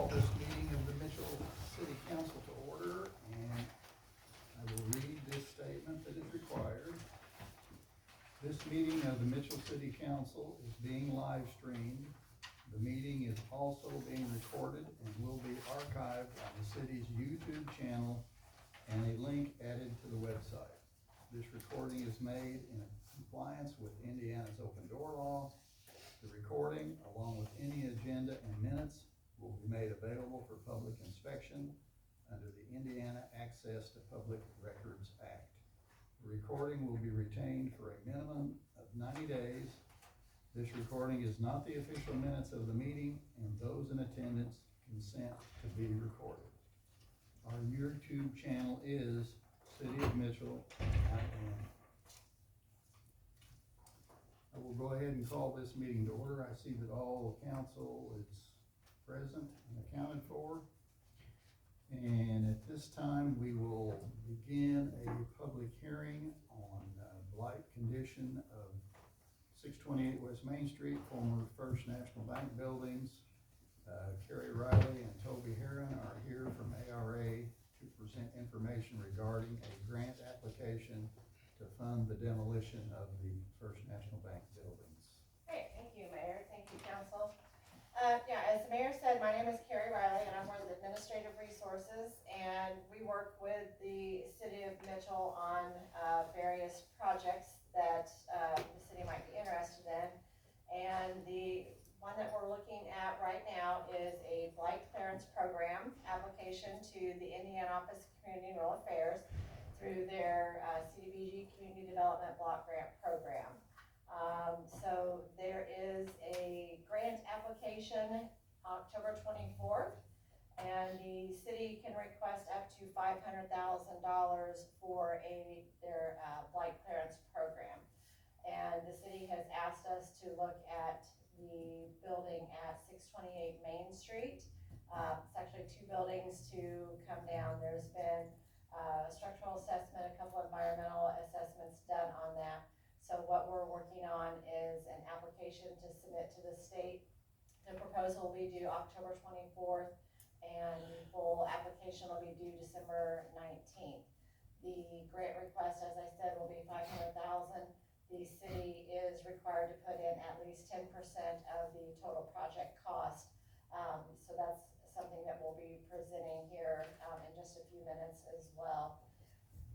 this meeting of the Mitchell City Council to order, and I will read this statement that is required. This meeting of the Mitchell City Council is being live streamed. The meeting is also being recorded and will be archived on the city's YouTube channel and a link added to the website. This recording is made in compliance with Indiana's open door law. The recording, along with any agenda and minutes, will be made available for public inspection under the Indiana Access to Public Records Act. The recording will be retained for a minimum of 90 days. This recording is not the official minutes of the meeting, and those in attendance consent to be recorded. Our YouTube channel is City of Mitchell IN. I will go ahead and call this meeting to order. I see that all council is present and accounted for. And at this time, we will begin a public hearing on blight condition of 628 West Main Street, former First National Bank buildings. Kerry Riley and Toby Heron are here from ARA to present information regarding a grant application to fund the demolition of the First National Bank buildings. Great, thank you, Mayor. Thank you, Council. As the Mayor said, my name is Kerry Riley, and I'm one of the Administrative Resources, and we work with the City of Mitchell on various projects that the city might be interested in. And the one that we're looking at right now is a blight clearance program application to the Indiana Office of Community and Rural Affairs through their CDBG Community Development Block Grant Program. So there is a grant application October 24th, and the city can request up to $500,000 for their blight clearance program. And the city has asked us to look at the building at 628 Main Street. It's actually two buildings to come down. There's been a structural assessment, a couple environmental assessments done on that. So what we're working on is an application to submit to the state. The proposal will be due October 24th, and the full application will be due December 19th. The grant request, as I said, will be $500,000. The city is required to put in at least 10% of the total project cost. So that's something that we'll be presenting here in just a few minutes as well.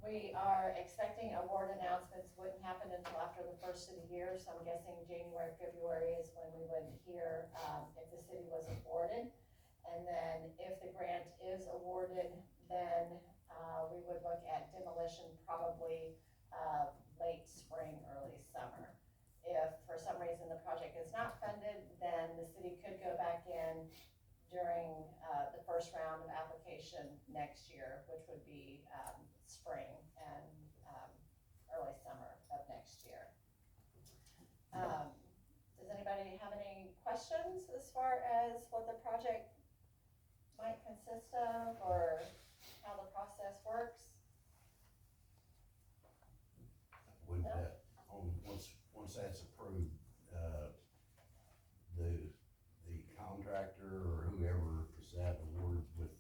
We are expecting award announcements wouldn't happen until after the first of the year, so I'm guessing January, February is when we would hear if the city was awarded. And then if the grant is awarded, then we would look at demolition probably late spring, early summer. If for some reason the project is not funded, then the city could go back in during the first round of application next year, which would be spring and early summer of next year. Does anybody have any questions as far as what the project might consist of or how the process works? Would that, once that's approved, the contractor or whoever is that awarded with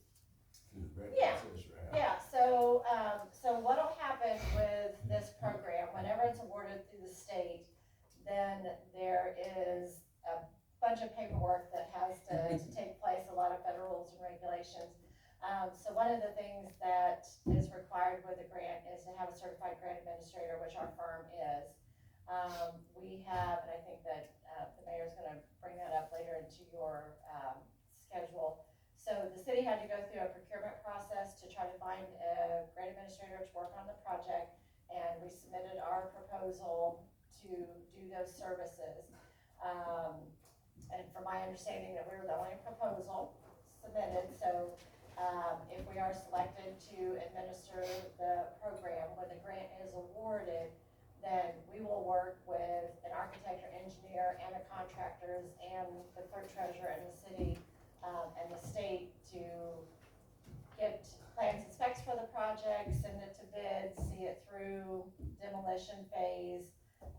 through the grant process or how? Yeah, so what'll happen with this program, whenever it's awarded through the state, then there is a bunch of paperwork that has to take place, a lot of federal rules and regulations. So one of the things that is required with a grant is to have a certified grant administrator, which our firm is. We have, and I think that the mayor's gonna bring that up later into your schedule. So the city had to go through a procurement process to try to find a grant administrator to work on the project, and we submitted our proposal to do those services. And from my understanding that we were the only proposal submitted, so if we are selected to administer the program, when the grant is awarded, then we will work with an architect or engineer and the contractors and the clerk treasurer and the city and the state to get plans and specs for the project, send it to bid, see it through demolition phase,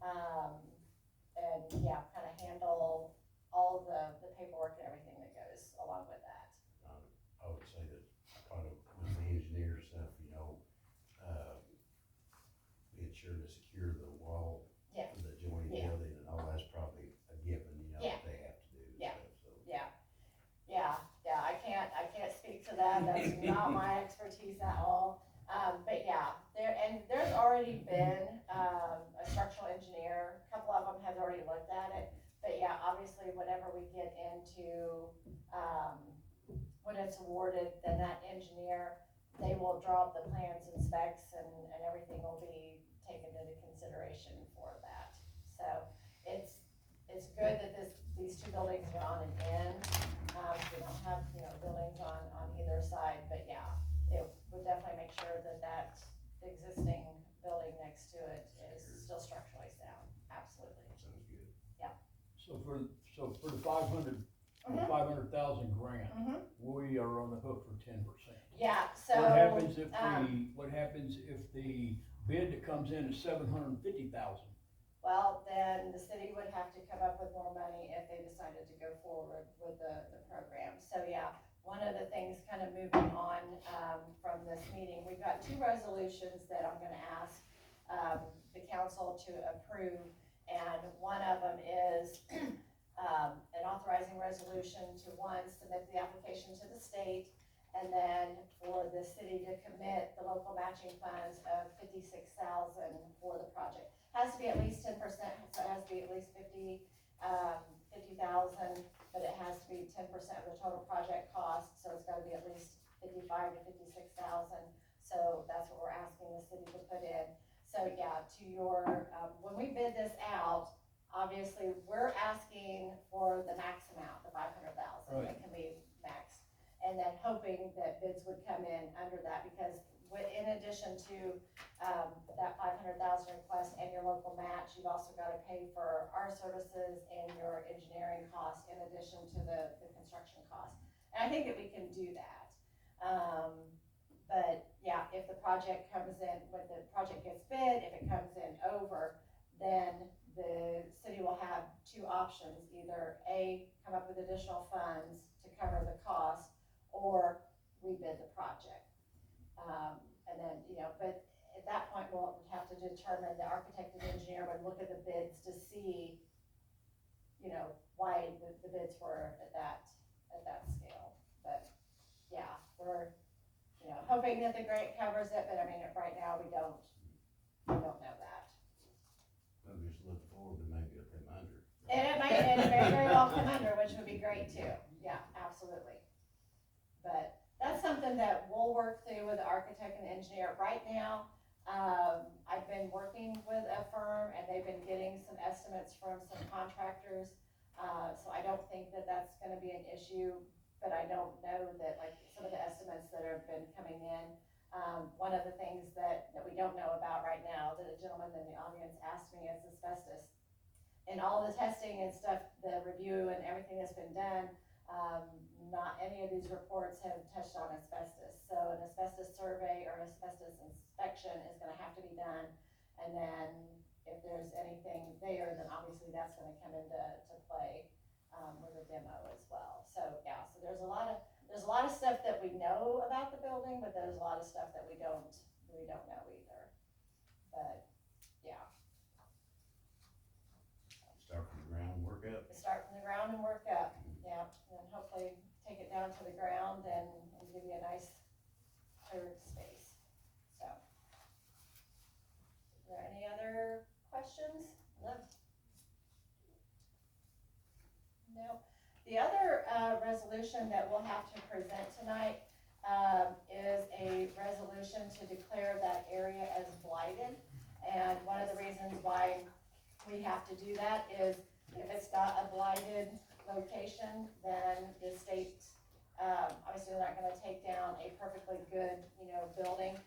and yeah, kind of handle all of the paperwork and everything that goes along with that. Yeah, I can't speak to that, that's not my expertise at all. But yeah, there's already been, a structural engineer, a couple of them have already looked at it. But yeah, obviously, whenever we get into, when it's awarded, then that engineer, they will draw up the plans and specs and everything will be taken into consideration for that. So it's good that these two buildings are on an end. We don't have, buildings on either side, but yeah, it would definitely make sure that existing building next to it is still structurally sound, absolutely. Sounds good. So for the 500,000 grant, we are on the hook for 10%. Yeah, so. What happens if the bid that comes in is 750,000? Well, then the city would have to come up with more money if they decided to go forward with the program. So yeah, one of the things kind of moving on, from this meeting, we've got two resolutions that I'm gonna ask, the council to approve. And one of them is, an authorizing resolution to, one, submit the application to the state, and then for the city to commit the local matching funds of $56,000 for the project. Has to be at least 10%, so it has to be at least 50,000, but it has to be 10% of the total project cost, so it's gotta be at least 55 to 56,000. So that's what we're asking the city to put in. So yeah, to your, when we bid this out, obviously, we're asking for the max amount, the 500,000 Right. that can be maxed. And then hoping that bids would come in under that, because in addition to, that 500,000 request and your local match, you've also gotta pay for our services and your engineering costs in addition to the construction costs. And I think that we can do that. But yeah, if the project comes in, when the project gets bid, if it comes in over, then the city will have two options, either A, come up with additional funds to cover the cost, or rebid the project. And then, but at that point, we'll have to determine, the architect and engineer would look at the bids to see, why the bids were at that scale. But yeah, we're, hoping that the grant covers it, but I mean, right now, we don't know that. I'm just looking forward to maybe it'll come under. And it might, and it may very well come under, which would be great too. Yeah, absolutely. But that's something that we'll work through with the architect and engineer. Right now, I've been working with a firm and they've been getting some estimates from some contractors. So I don't think that that's gonna be an issue, but I don't know that, like, some of the estimates that have been coming in. One of the things that we don't know about right now, that a gentleman in the audience asked me, is asbestos. And all the testing and stuff, the review and everything that's been done, not any of these reports have touched on asbestos. So an asbestos survey or asbestos inspection is gonna have to be done. And then if there's anything there, then obviously that's gonna come into play, with a demo as well. So yeah, so there's a lot of stuff that we know about the building, but there's a lot of stuff that we don't know either. But yeah. Start from the ground, work up. Start from the ground and work up, yeah, and hopefully take it down to the ground and give you a nice clear space, so. Are there any other questions? No. The other, resolution that we'll have to present tonight, is a resolution to declare that area as blighted. And one of the reasons why we have to do that is, if it's not a blighted location, then the state, obviously they're not gonna take down a perfectly good, building.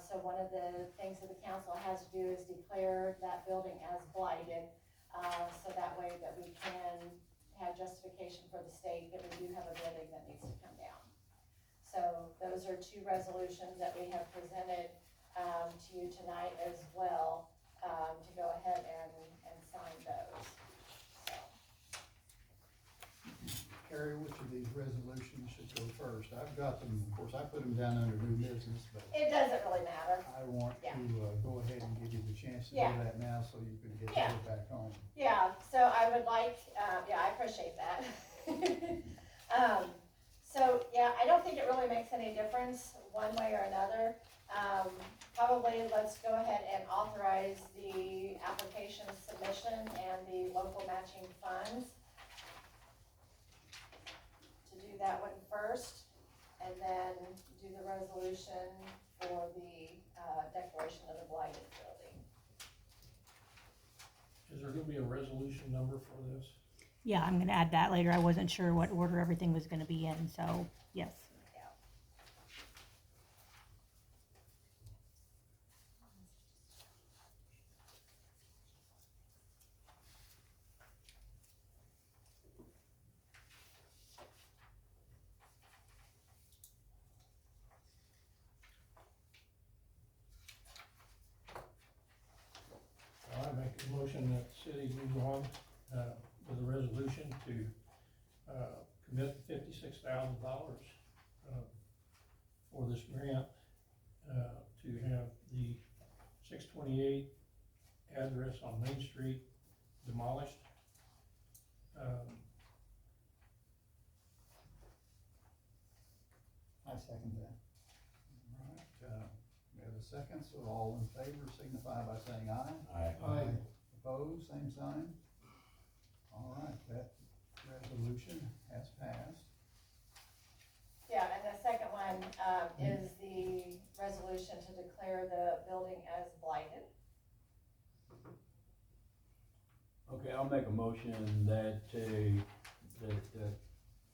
So one of the things that the council has to do is declare that building as blighted, so that way that we can have justification for the state that we do have a building that needs to come down. So those are two resolutions that we have presented, to you tonight as well, to go ahead and sign those, so. Carrie, which of these resolutions should go first? I've got them, of course, I put them down under new business, but It doesn't really matter. I want Yeah. to, go ahead and give you the chance to Yeah. do that now, so you can get Yeah. those back home. Yeah, so I would like, I appreciate that. So, yeah, I don't think it really makes any difference one way or another. Probably let's go ahead and authorize the application submission and the local matching funds. To do that one first, and then do the resolution for the, declaration of the blighted building. Is there gonna be a resolution number for this? Yeah, I'm gonna add that later. I wasn't sure what order everything was gonna be in, so, yes. I make a motion that the city move on, with a resolution to, commit $56,000, for this grant, to have the 628 address on Main Street demolished. I second that. All right, we have a second, so all in favor signify by saying aye. Aye. Opposed, same sign. All right, that resolution has passed. Yeah, and the second one, is the resolution to declare the building as blighted. Okay, I'll make a motion that, that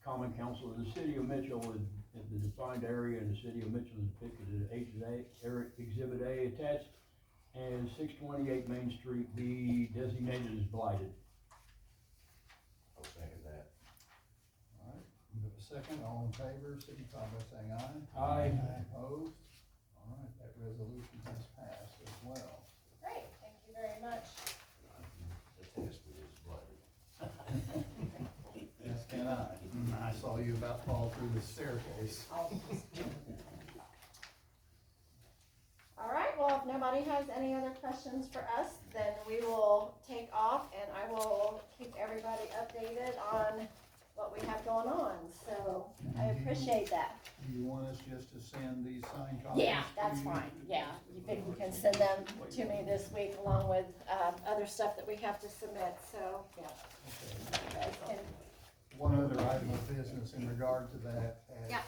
common council of the city of Mitchell would, in the defined area in the city of Mitchell is depicted as Exhibit A attached, and 628 Main Street be designated as blighted. I'll second that. All right, we have a second, all in favor signify by saying aye. Aye. Opposed? All right, that resolution has passed as well. Great, thank you very much. Attest it is blighted. Yes, can I? I saw you about fall through the staircase. All right, well, if nobody has any other questions for us, then we will take off, and I will keep everybody updated on what we have going on, so I appreciate that. Do you want us just to send these signed copies? Yeah, to that's you? fine, yeah, you can send them to me this week along with, other stuff that we have to submit, so, yeah. Okay. You guys can- One other item of business in regard to that, as Yeah.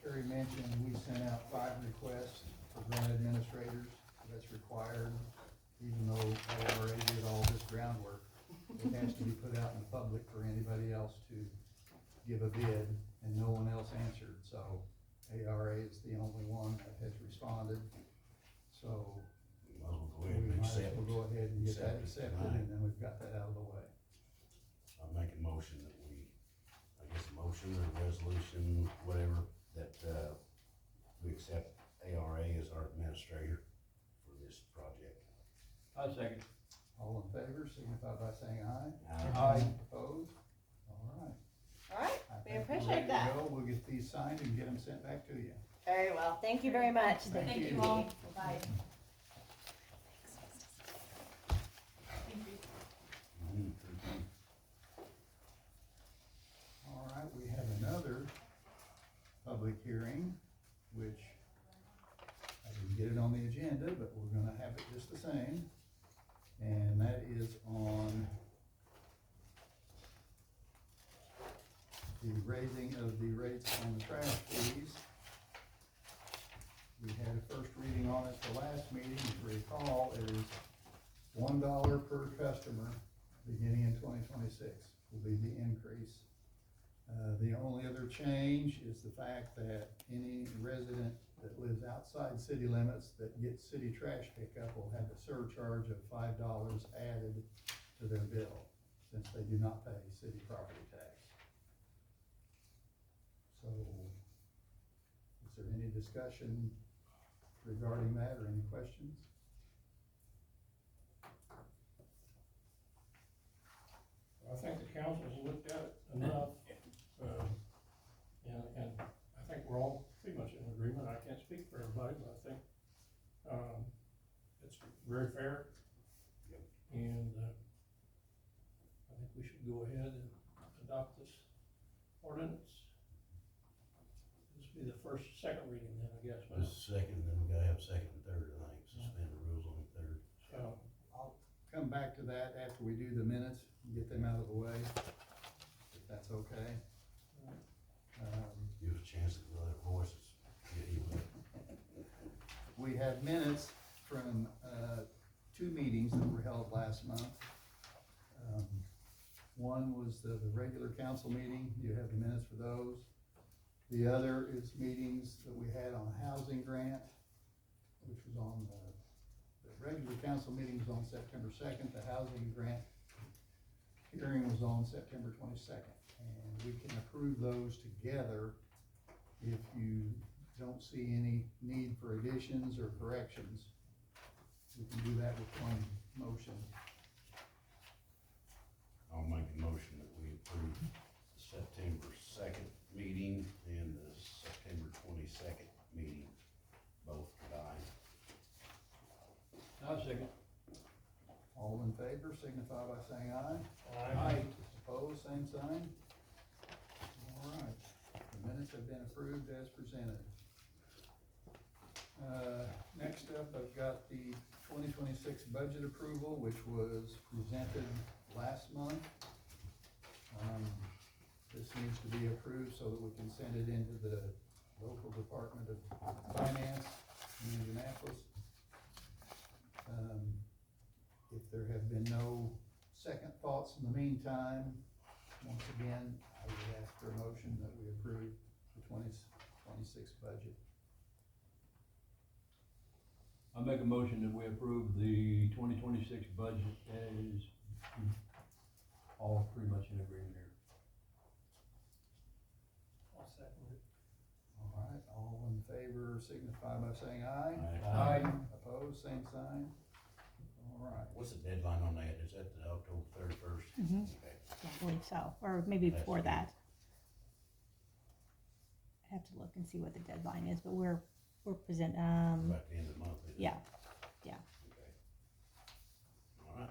Carrie mentioned, we sent out 5 requests for grant administrators. That's required, even though ARA did all this groundwork. It has to be put out in the public for anybody else to give a bid, and no one else answered, so ARA is the only one that has responded. So We might as well go we ahead and might as accept well it. go ahead and get that Accept it accepted, tonight. and then we've got that out of the way. I'll make a motion that we, I guess a motion or resolution, whatever, that, we accept ARA as our administrator for this project. I second. All in favor, signify by saying aye. Aye. Opposed? All right. All right, I we think we're appreciate ready to that. go. We'll get these signed and get them sent back to you. Very well, thank you very much. Thank you all. Bye. All right, we have another public hearing, which I didn't get it on the agenda, but we're gonna have it just the same. And that is on the raising of the rates on the trash fees. We had a first reading on it the last meeting. If you recall, it is $1 per customer beginning in 2026 will be the increase. The only other change is the fact that any resident that lives outside city limits that gets city trash pickup will have a surcharge of $5 added to their bill, since they do not pay city property tax. So, is there any discussion regarding that or any questions? I think the council's looked at it enough, and I think we're all pretty much in agreement. I can't speak for everybody, but I think, it's very fair. Yep. And, I think we should go ahead and adopt this ordinance do the first, second reading then, I guess, The second, then we gotta have second and third, I think, suspend the rules on the third. so, I'll come back to that after we do the minutes, and get them out of the way, if that's okay. Give us a chance to let our voices get you. We have minutes from, two meetings that were held last month. One was the regular council meeting, you have the minutes for those. The other is meetings that we had on housing grant, which was on the regular council meeting was on September second, the housing grant hearing was on September 22nd. And we can approve those together if you don't see any need for additions or corrections. We can do that with one motion. I'll make a motion that we approve the September second meeting and the September 22nd meeting, both combined. I'll second. All in favor, signify by saying aye. Aye. Opposed, same sign. All right, the minutes have been approved as presented. Next up, I've got the 2026 budget approval, which was presented last month. This needs to be approved so that we can send it into the local Department of Finance in Indianapolis. If there have been no second thoughts in the meantime, once again, I would ask for a motion that we approve the 2026 budget. I make a motion that we approve the 2026 budget as all pretty much in agreement here. I'll second it. All right, all in favor signify by saying aye. Aye. Opposed, same sign. All right, What's the deadline on that? Is that the October 31st? Mhm. Okay. I believe so, or maybe before that. I have to look and see what the deadline is, but we're present, About the end of the month. isn't it? yeah. Okay. All right.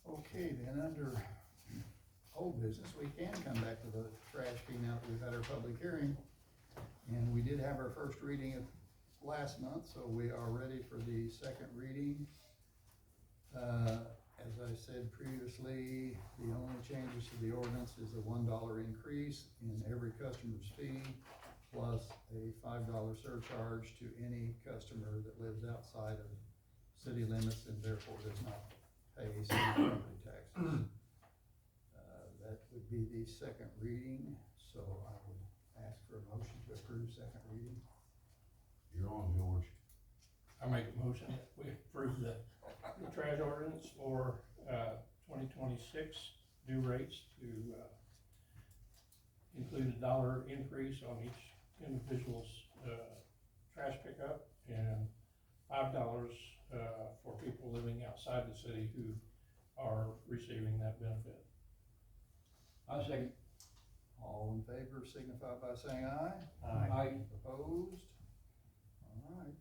okay, then under old business, we can come back to the trash fee now that we've had our public hearing. And we did have our first reading of last month, so we are ready for the second reading. As I said previously, the only changes to the ordinance is a $1 increase in every customer's fee, plus a $5 surcharge to any customer that lives outside of city limits and therefore does not pay city property taxes. That would be the second reading, so I would ask for a motion to approve second reading. You're on, George. I make a motion that we approve the trash ordinance for, 2026 due rates to, include a $1 increase on each individual's, trash pickup and $5, for people living outside the city who are receiving that benefit. I second. All in favor signify by saying aye. Aye. Opposed? All right,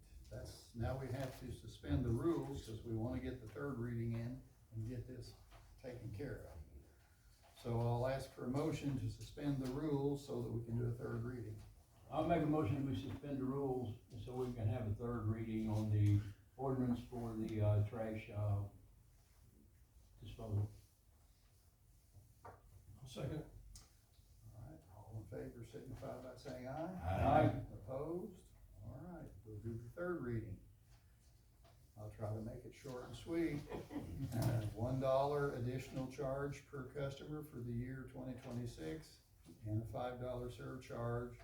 now we have to suspend the rules, because we want to get the third reading in and get this taken care of. So I'll ask for a motion to suspend the rules so that we can do a third reading. I'll make a motion that we suspend the rules so we can have a third reading on the ordinance for the, trash, disposal. I'll second. All right, all in favor signify by saying aye. Aye. Opposed? All right, we'll do the third reading. I'll try to make it short and sweet. $1 additional charge per customer for the year 2026, and a $5 surcharge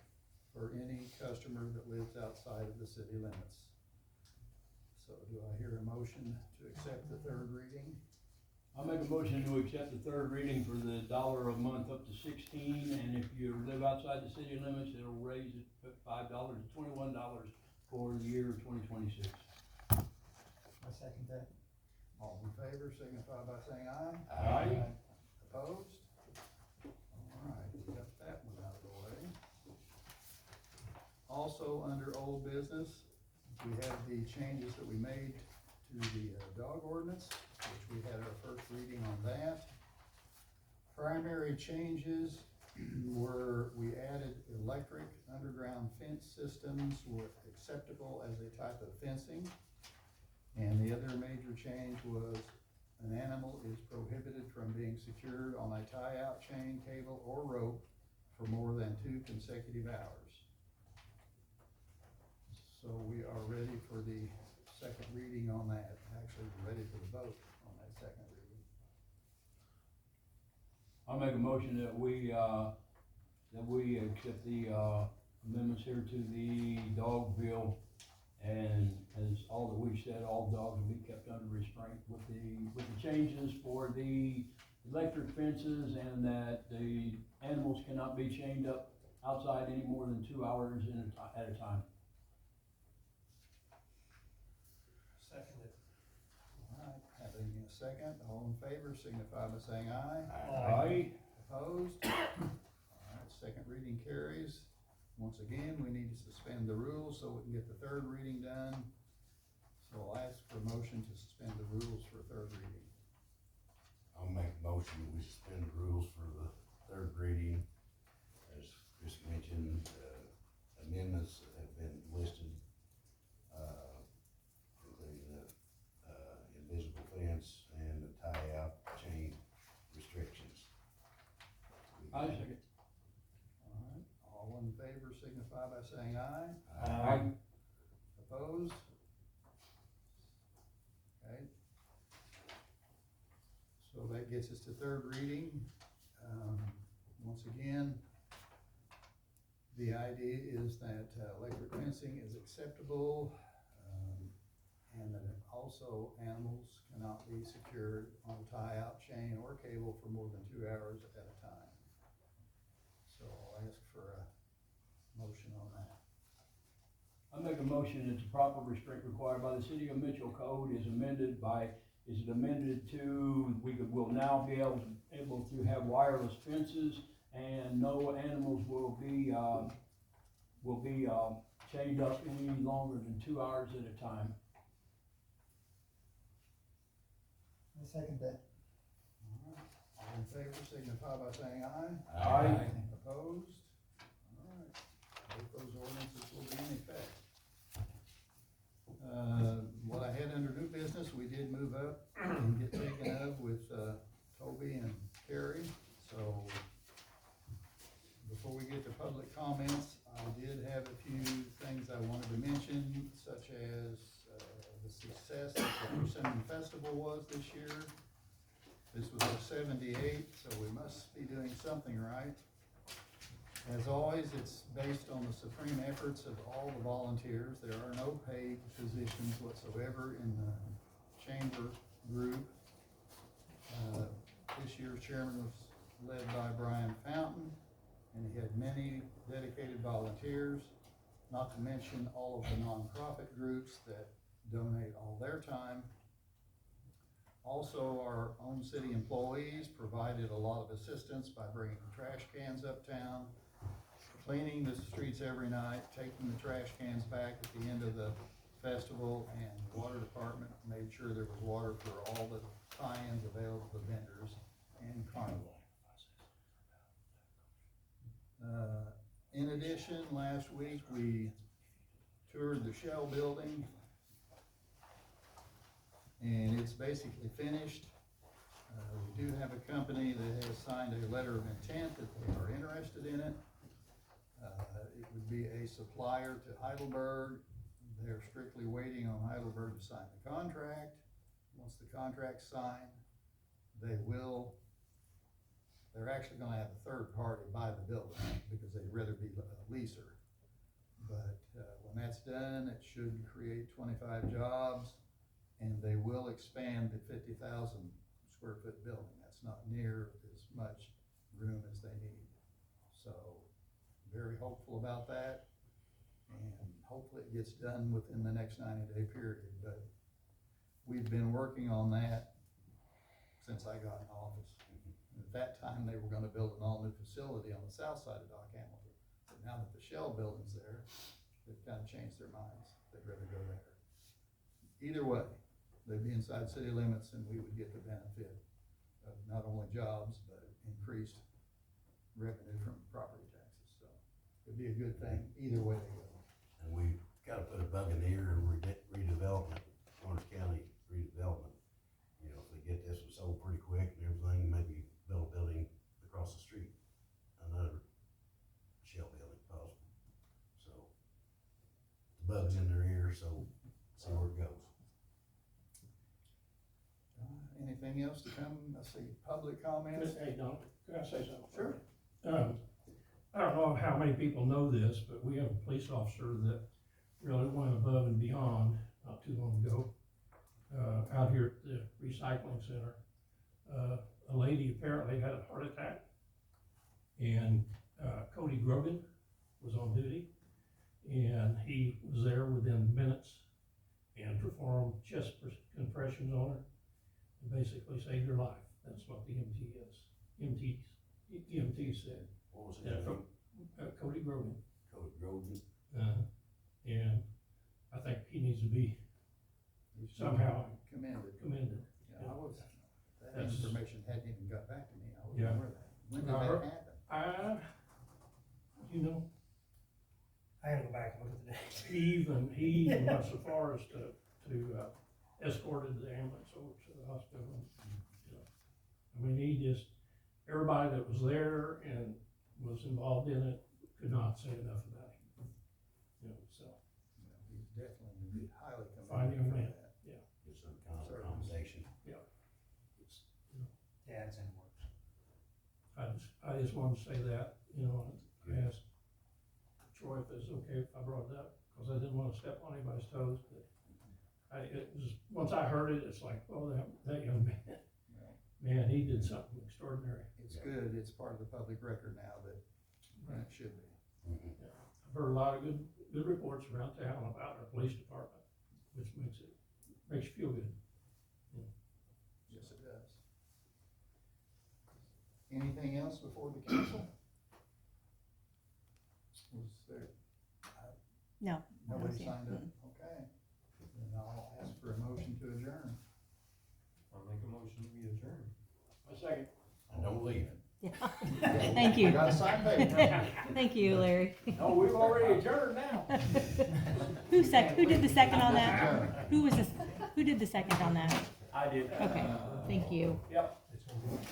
for any customer that lives outside of the city limits. So do I hear a motion to accept the third reading? I'll make a motion to accept the third reading for the $1 a month up to 16, and if you live outside the city limits, it'll raise it $5 to $21 for the year 2026. I second that. All in favor, signify by saying aye. Aye. Opposed? All right, we got that one out of the way. Also, under old business, we have the changes that we made to the dog ordinance, which we had our first reading on that. Primary changes were we added electric ground fence systems were acceptable as a type of fencing. And the other major change was an animal is prohibited from being secured on a tie-out chain, cable, or rope for more than 2 consecutive hours. So we are ready for the second reading on that. Actually, we're ready for the vote on that second reading. I'll make a motion that we accept the, amendments here to the dog bill. And as all that we said, all dogs will be kept under restraint with the changes for the electric fences, and that the animals cannot be chained up outside any more than 2 hours at a time. Seconded. All right, having a second, all in favor signify by saying aye. Aye. Opposed? All right, second reading carries. Once again, we need to suspend the rules so we can get the third reading done. So I'll ask for a motion to suspend the rules for third reading. I'll make a motion that we suspend the rules for the third reading. As Chris mentioned, amendments have been listed, including the, invisible fence and the tie-out chain restrictions. I second. All right, all in favor signify by saying aye. Aye. Opposed? Okay. So that gets us to third reading. Once again, the idea is that electric fencing is acceptable, and that also animals cannot be secured on a tie-out chain or cable for more than 2 hours at a time. So I'll ask for a motion on that. I make a motion that the proper restraint required by the City of Mitchell Code is amended to, will now be able to have wireless fences, and no animals will be chained up any longer than 2 hours at a time. I second that. All right, all in favor signify by saying aye. Aye. Opposed? All right, both those ordinances will be in effect. What I had under new business, we did move up and get taken up with, Toby and Carrie. So before we get to public comments, I did have a few things I wanted to mention, such as, the success that the Persimmon Festival was this year. This was our 78th, so we must be doing something right. As always, it's based on the supreme efforts of all the volunteers. There are no paid positions whatsoever in the chamber group. This year's chairman was led by Brian Fountain, and he had many dedicated volunteers, not to mention all of the nonprofit groups that donate all their time. Also, our own city employees provided a lot of assistance by bringing trash cans uptown, cleaning the streets every night, taking the trash cans back at the end of the festival, and the water department made sure there was water for all the tie-ins available to vendors and carnival. In addition, last week we toured the Shell building, and it's basically finished. We do have a company that has signed a letter of intent that they are interested in it. It would be a supplier to Heidelberg. They're strictly waiting on Heidelberg to sign the contract. Once the contract's signed, they're actually gonna have a third party buy the building because they'd rather be a leaser. But when that's done, it should create 25 jobs, and they will expand the 50,000 square foot building. That's not near as much room as they need. So, very hopeful about that, and hopefully it gets done within the next 90-day period. But we've been working on that since I got in office. And at that time, they were gonna build an all-new facility on the south side of Dock Hamilton. But now that the Shell building's there, they've kind of changed their minds. They'd rather go there. Either way, they'd be inside city limits, and we would get the benefit of not only jobs, but increased revenue from property taxes. So it it'd be a good thing, either way they go. And we gotta put a bug in the ear and redevelopment, Orange County redevelopment. You know, if they get this one sold pretty quick and everything, maybe build a building across the street, another shell building possible. So, the bug's in their ear, so see where it goes. Anything else to come? Let's see, public comments? Hey, Don, can I say something? Sure. I don't know how many people know this, but we have a police officer that really went above and beyond not too long ago. Out here at the recycling center, a lady apparently had a heart attack. And, Cody Grogan was on duty, and he was there within minutes and performed chest compressions on her and basically saved her life. That's what the EMT said. What was his Yeah, name? Cody Grogan. Cody Grogan. And I think he needs to be You should somehow be commended. commended. Yeah, I was, that That's- information hadn't even got back to me. I wasn't Yeah. aware of that. When did I that heard- happen? You know, I gotta go back and look at the date. he even went so far as to escorted the ambulance over to the hospital. You know, I mean, he just, everybody that was there and was involved in it could not say enough about him. You know, so, Well, he's definitely to be highly Fine young commended man. for that. Get some kind of accommodation. it's, you know, Yeah, it's in the works. I just wanted to say that, you know, and I asked Troy if it's okay if I brought it up, cause I didn't wanna step on anybody's toes, but it was, once I heard it, it's like, oh, that young man, Well, man, he did something extraordinary. it's good, it's part of the public record now that, it should be. Mhm. I've heard a lot of good reports around town about our police department, which makes you feel good. Yes, it does. Anything else before the council? Was there? No, I don't Nobody see it. signed up, okay. Then I'll ask for a motion to adjourn. I'll make a motion, we adjourn. A second. And don't leave. Thank you. Got a sign paper. Thank you, Larry. No, we've already adjourned now. Who did the second on that? Who did the second on that? I did. Okay, thank you. Yep. It's gonna be.